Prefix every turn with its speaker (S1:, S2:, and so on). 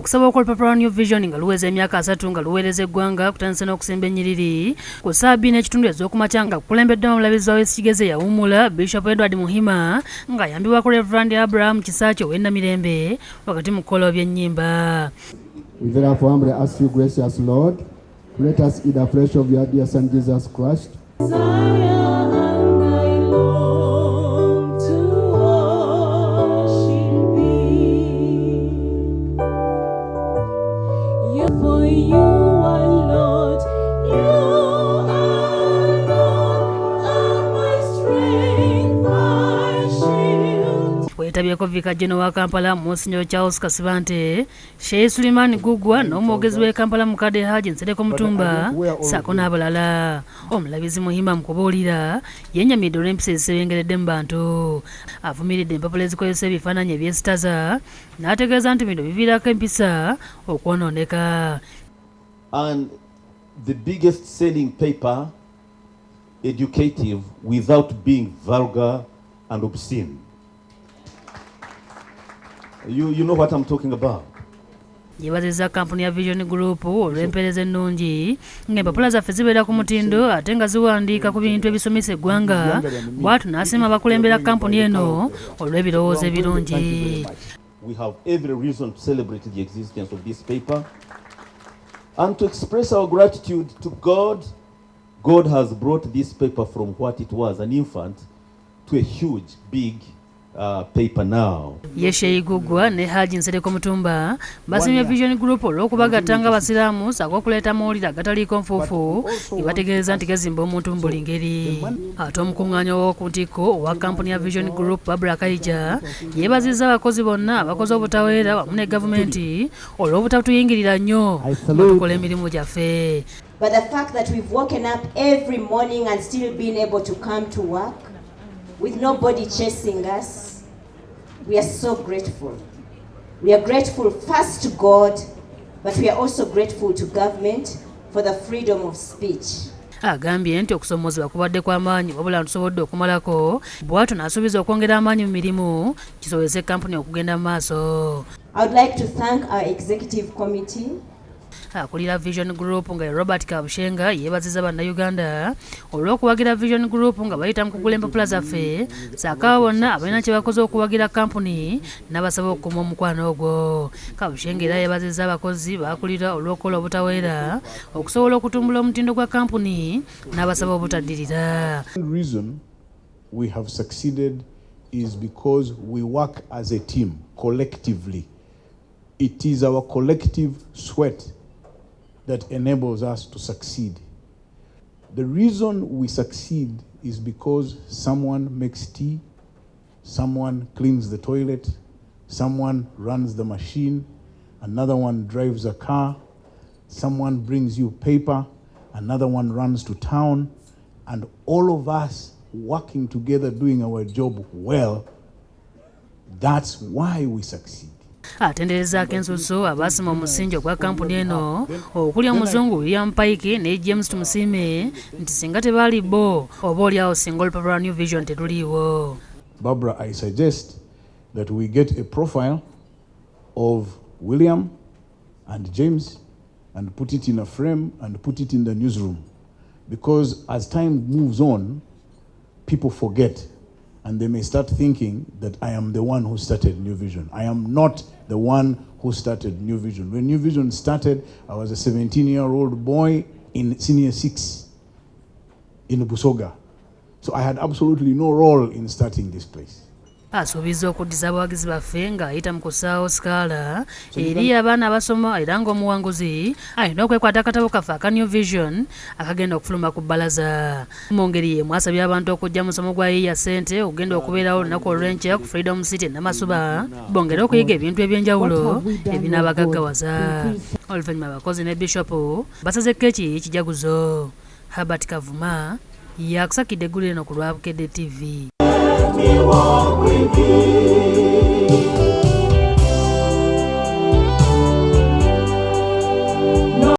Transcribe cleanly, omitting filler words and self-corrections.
S1: okusaba Olupapula New Vision nga luweze emyaka 3 nga luweereza eggwanga kutandisa n'okusimba ennyiriri ku ssaabi n'ekitundu ez'okumakya nga kukulembeddwa omulabizi w'Ekigeze yawummula Bishop Edward Muhima nga yambibwako Reverend Abraham Kisaakyo ow'Ennamirembe wakati mu kkola by'ennyimba.
S2: We therefore humbly ask you, gracious Lord, to let us eat the flesh of your dear Son Jesus Christ. Wetabyeko Vika General wa Kampala Monsignor Charles Kasibante, Sheikh Suleiman Gugwa n'omwogezi w'e Kampala Mukadde Haji Nsereko Mutumba ssaako n'abalala. Omulabizi Muhima mu kubuulira yennyamidde olw'empisa ezisebengeredde mu bantu. Avumiridde empapula ezikozesa ebifaananyi ebyesitaza n'ategeeza nti bino biviirako empisa okwonooneka.
S3: And the biggest selling paper, educative, without being vulgar and obscene. You know what I'm talking about.
S1: Yeebazizza kampuni ya Vision Group olw'empeereza ennungi ng'empapula zaffe zibeera ku mutindo ate nga ziwandiika ku bintu ebisomesa eggwanga, bw'atyo n'asiima abakulembera kampuni eno olw'ebirowoozo ebirungi.
S3: We have every reason to celebrate the existence of this paper and to express our gratitude to God. God has brought this paper from what it was, an infant, to a huge, big paper now.
S1: Yeshe Igugwa ne Haji Nsereko Mutumba basimye Vision Group olw'okubagatta ng'Abasiraamu ssaako okuleeta amawulire agataliiko nfuufu gebategeeza nti gazimba omuntu mu buli ngeri. Ate omukuŋŋaanya w'oku ntikko owa kampuni ya Vision Group Barbara Kaija yeebazizza abakozi bonna abakoze obutaweera wamu ne gavumenti olw'obutatuyingirira nnyo nga tukola emirimu gyaffe.
S4: But the fact that we've woken up every morning and still been able to come to work with nobody chasing us, we are so grateful. We are grateful first to God, but we are also grateful to government for the freedom of speech.
S1: Agambye nti okusomoozebwa kubadde kw'amaanyi wabula ntusobodde okumalako, bw'atyo n'asuubiza okwongera amaanyi mu mirimu kisobozese kampuni okugenda mu maaso.
S4: I would like to thank our executive committee.
S1: Akulira Vision Group nga Robert Kabushenga yeebazizza bannayuganda olw'okuwagira Vision Group nga bayita mu kugula empapula zaffe, ssaako bonna abalina kye bakoze okuwagira kampuni n'abasaba okukuuma omukwano ogwo. Kabushenga era yeebazizza abakozi baakulira olw'okukola obutaweera okusobola okutumbula omutindo gwa kampuni n'abasaba obutaddirira.
S5: The reason we have succeeded is because we work as a team, collectively. It is our collective sweat that enables us to succeed. The reason we succeed is because someone makes tea, someone cleans the toilet, someone runs the machine, another one drives a car, someone brings you paper, another one runs to town, and all of us working together doing our job well. That's why we succeed.
S1: Atenderezaako ensuso abaasima omusingi ogwa kampuni eno okuli omuzungu William Pike ne James Tumusiime nti singa tebaali bo oba oliawo singa Olupapula New Vision tetuliiwo.
S5: Barbara, I suggest that we get a profile of William and James and put it in a frame and put it in the newsroom, because as time moves on, people forget and they may start thinking that I am the one who started New Vision. I am not the one who started New Vision. When New Vision started, I was a 17-year-old boy in senior 6 in Busoga. So I had absolutely no role in starting this place.
S1: Asuubiza okuddiza abawagizi baffe ng'ayita mu kusaawo sikaala eri abaana abasoma era ng'omuwanguzi alina okwekwata akatabo kaffe aka New Vision akagenda okufuluma ku bbalaza. Mu ngeri y'emu asabye abantu okujja mu musomo gwa yiiya ssente ogenda okubeerawo olunaku olw'enkya ku Freedom City Namasuba bongere okuyiga ebintu eby'enjawulo ebinaabagaggawaza. Oluvannyuma abakozi ne Bishop basazeko ekijaguzo. Herbert Kavuma yakusakidde eggulu eno ku lwa Bukedde TV. Let me walk with thee.